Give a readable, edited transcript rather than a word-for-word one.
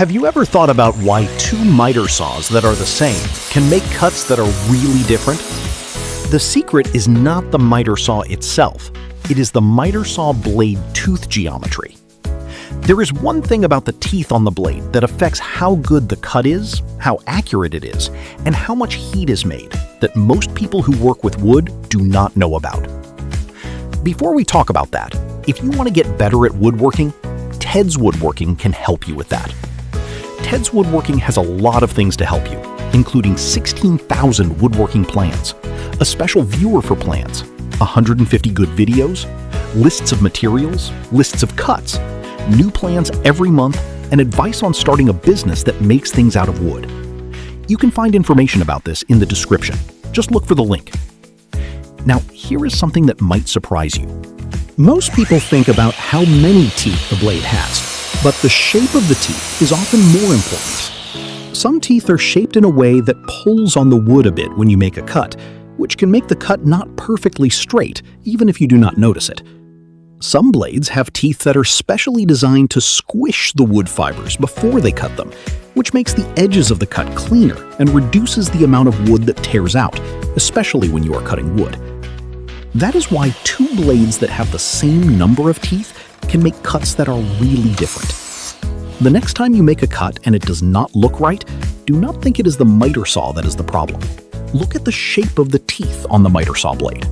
Have you ever thought about why two miter saws that are the same can make cuts that are really different? The secret is not the miter saw itself. It is the miter saw blade tooth geometry. There is one thing about the teeth on the blade that affects how good the cut is, how accurate it is, and how much heat is made that most people who work with wood do not know about. Before we talk about that, if you want to get better at woodworking, Ted's Woodworking can help you with that. Ted's Woodworking has a lot of things to help you, including 16,000 woodworking plans, a special viewer for plans, 150 good videos, lists of materials, lists of cuts, new plans every month, and advice on starting a business that makes things out of wood. You can find information about this in the description. Just look for the link. Now, here is something that might surprise you. Most people think about how many teeth the blade has, but the shape of the teeth is often more important. Some teeth are shaped in a way that pulls on the wood a bit when you make a cut, which can make the cut not perfectly straight, even if you do not notice it. Some blades have teeth that are specially designed to squish the wood fibers before they cut them, which makes the edges of the cut cleaner and reduces the amount of wood that tears out, especially when you are cutting wood. That is why two blades that have the same number of teeth can make cuts that are really different. The next time you make a cut and it does not look right, do not think it is the miter saw that is the problem. Look at the shape of the teeth on the miter saw blade.